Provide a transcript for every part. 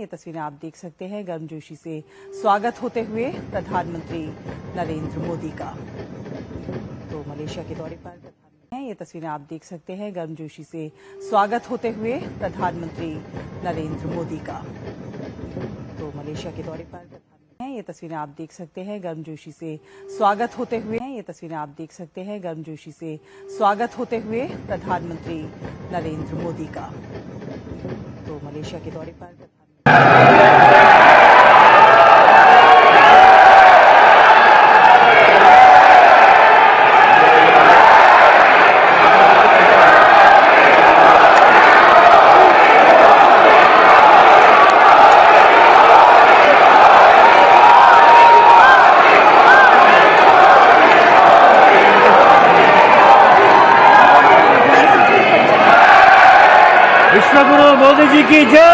ये तस्वीरें आप देख सकते हैं गर्मजोशी से स्वागत होते हुए प्रधानमंत्री नरेंद्र मोदी का। तो मलेशिया के दौरे पर प्रधानमंत्री, ये तस्वीरें आप देख सकते हैं गर्मजोशी से स्वागत होते हुए प्रधानमंत्री नरेंद्र मोदी का। तो मलेशिया के दौरे पर ये तस्वीरें आप देख सकते हैं गर्मजोशी से स्वागत होते हुए ये तस्वीरें आप देख सकते हैं गर्मजोशी से स्वागत होते हुए प्रधानमंत्री नरेंद्र मोदी का। तो मलेशिया के दौरे पर विश्वगुरु मोदी जी की जय।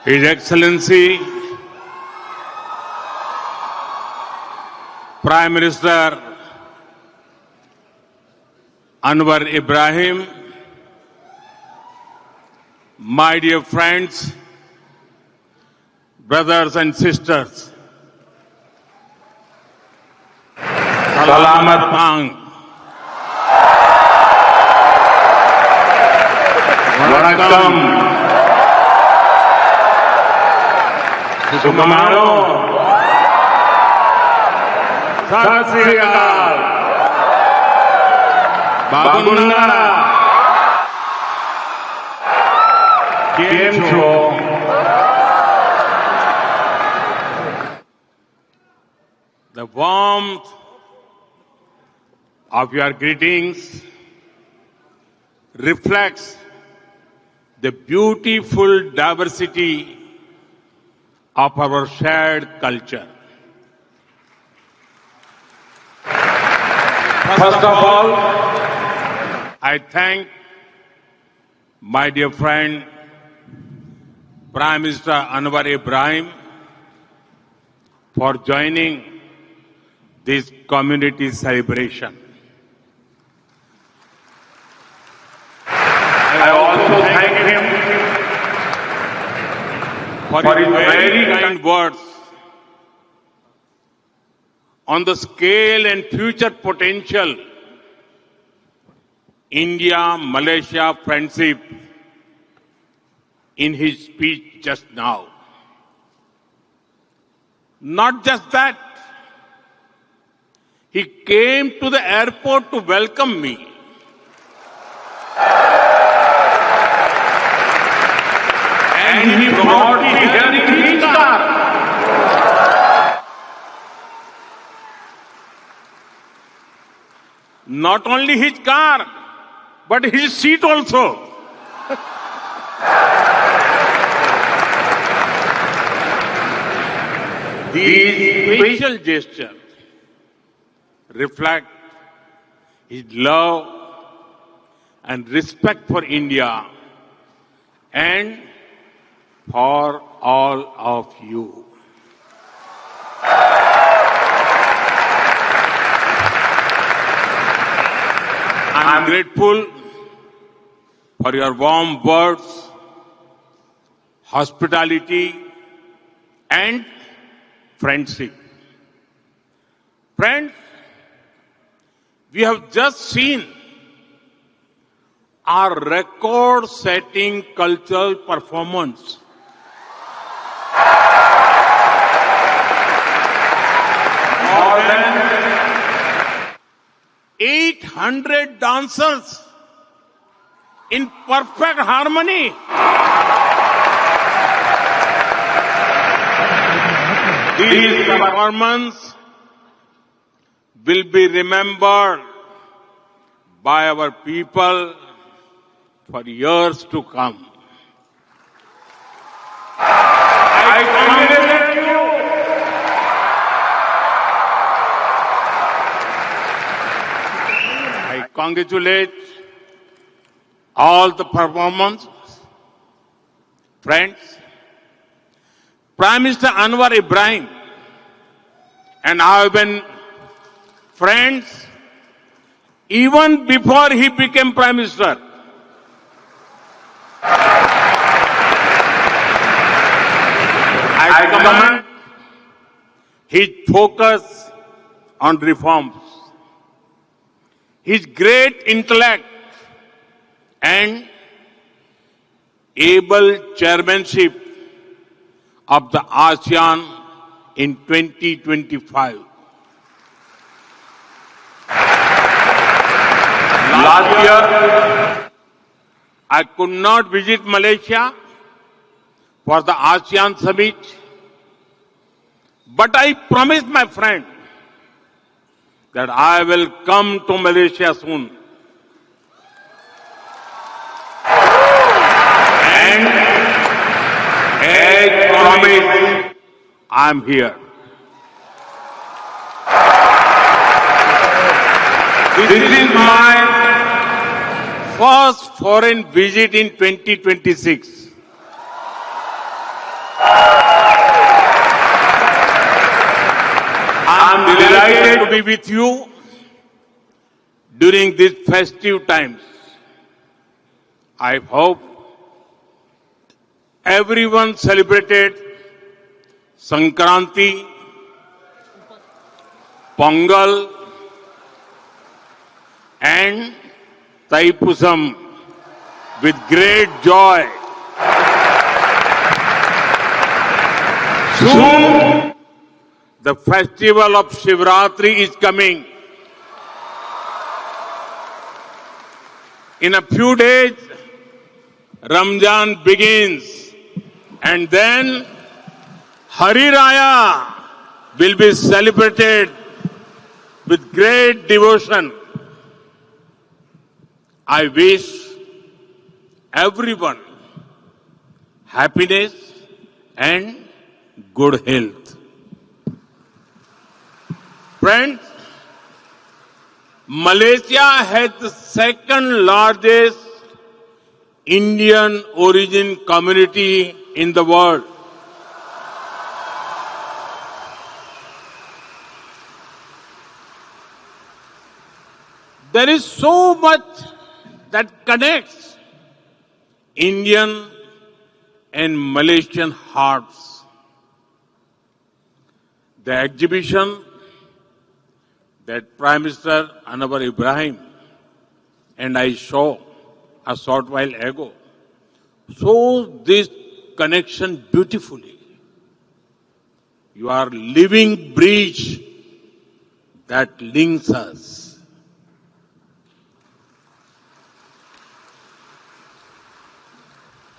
His Excellency Prime Minister Anwar Ibrahim, my dear friends, brothers and sisters, Salamat Pang. Vanakkam. Sumamano. Sat Sri Akal. Babunda. Kem Cho. The warmth of your greetings reflects the beautiful diversity of our shared culture. First of all, I thank my dear friend Prime Minister Anwar Ibrahim for joining this community celebration. I also thank him for his very kind words on the scale and future potential India-Malaysia friendship in his speech just now. Not just that, he came to the airport to welcome me. And he brought me here in his car. Not only his car, but his seat also. These special gestures reflect his love and respect for India and for all of you. I am grateful for your warm words, hospitality, and friendship. Friends, we have just seen our record-setting cultural performance. More than 800 dancers in perfect harmony. This performance will be remembered by our people for years to come. I congratulate you. I congratulate all the performers. Friends, Prime Minister Anwar Ibrahim and I have been Friends, even before he became Prime Minister, I commend his focus on reforms, his great intellect and able chairmanship of the ASEAN in 2025. Last year, I could not visit Malaysia for the ASEAN summit, but I promised my friend that I will come to Malaysia soon. And as promised, I am here. This is my first foreign visit in 2026. I am delighted to be with you during these festive times. I hope everyone celebrated Sankranti, Pongal, and Thaipusam with great joy. Soon, the festival of Shivratri is coming. In a few days, Ramzan begins, and then Hari Raya will be celebrated with great devotion. I wish everyone happiness and good health. Friends, Malaysia has the second largest Indian origin community in the world. There is so much that connects Indian and Malaysian hearts. The exhibition that Prime Minister Anwar Ibrahim and I saw a short while ago shows this connection beautifully. You are living bridge that links us.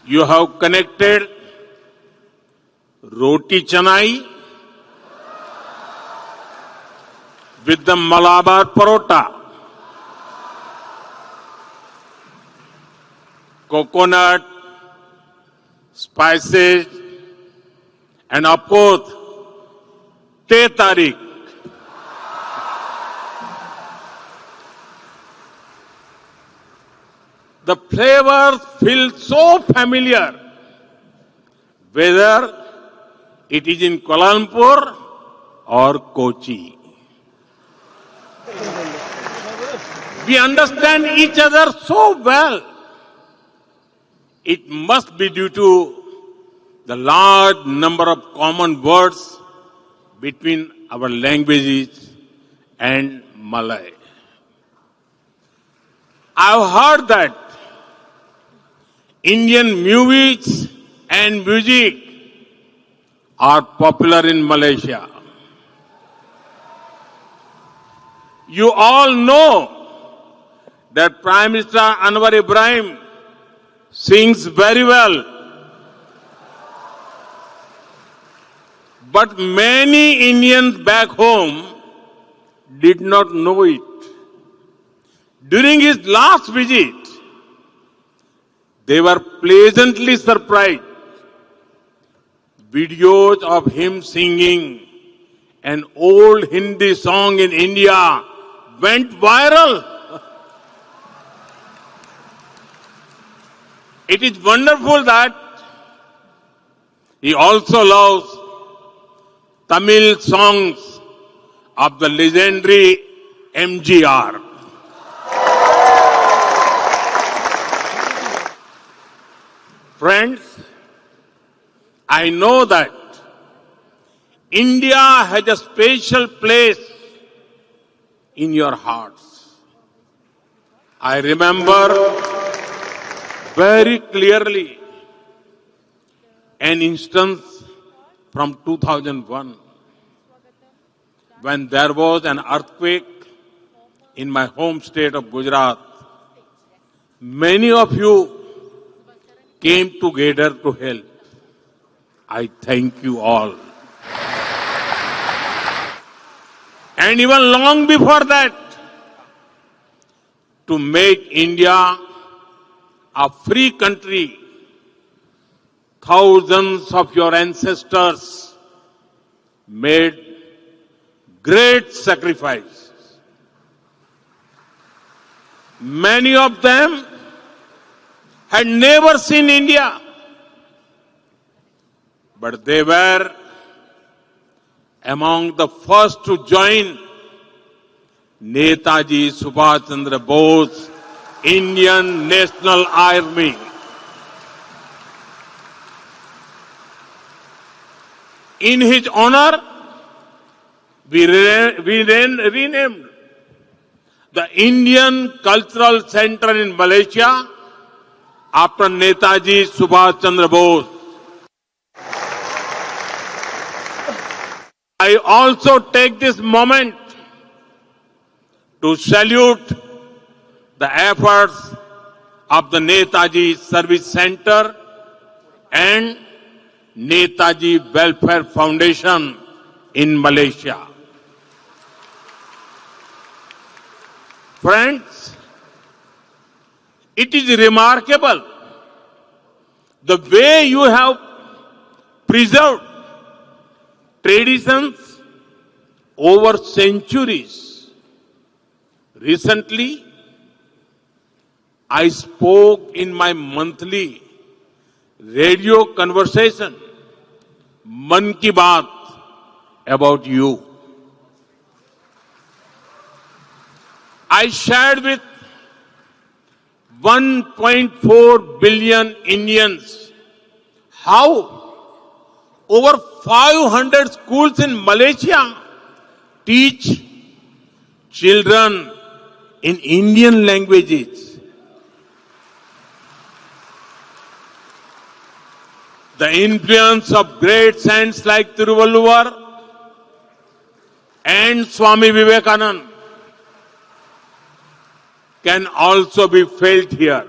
You have connected Roti Canai with the Malabar Parota, coconut, spices, and apod, Teh Tarik. The flavors feel so familiar, whether it is in Kuala Lumpur or Kochi. We understand each other so well. It must be due to the large number of common words between our languages and Malay. I've heard that Indian movies and music are popular in Malaysia. You all know that Prime Minister Anwar Ibrahim sings very well. But many Indians back home did not know it. During his last visit, they were pleasantly surprised. Videos of him singing an old Hindi song in India went viral. It is wonderful that he also loves Tamil songs of the legendary MGR. Friends, I know that India has a special place in your hearts. I remember very clearly an instance from 2001 when there was an earthquake in my home state of Gujarat. Many of you came together to help. I thank you all. And even long before that, to make India a free country, thousands of your ancestors made great sacrifices. Many of them had never seen India, but they were among the first to join Netaji Subhash Chandra Bose, Indian National Army. In his honor, we renamed the Indian Cultural Center in Malaysia after Netaji Subhash Chandra Bose. I also take this moment to salute the efforts of the Netaji Service Center and Netaji Welfare Foundation in Malaysia. Friends, it is remarkable the way you have preserved traditions over centuries. Recently, I spoke in my monthly radio conversation, Man Ki Baat, about you. I shared with 1.4 billion Indians how over 500 schools in Malaysia teach children in Indian languages. The influence of great saints like Tiruvalluvar and Swami Vivekananda can also be felt here.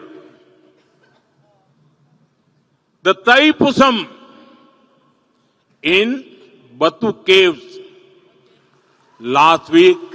The Thaipusam in Batu Caves last week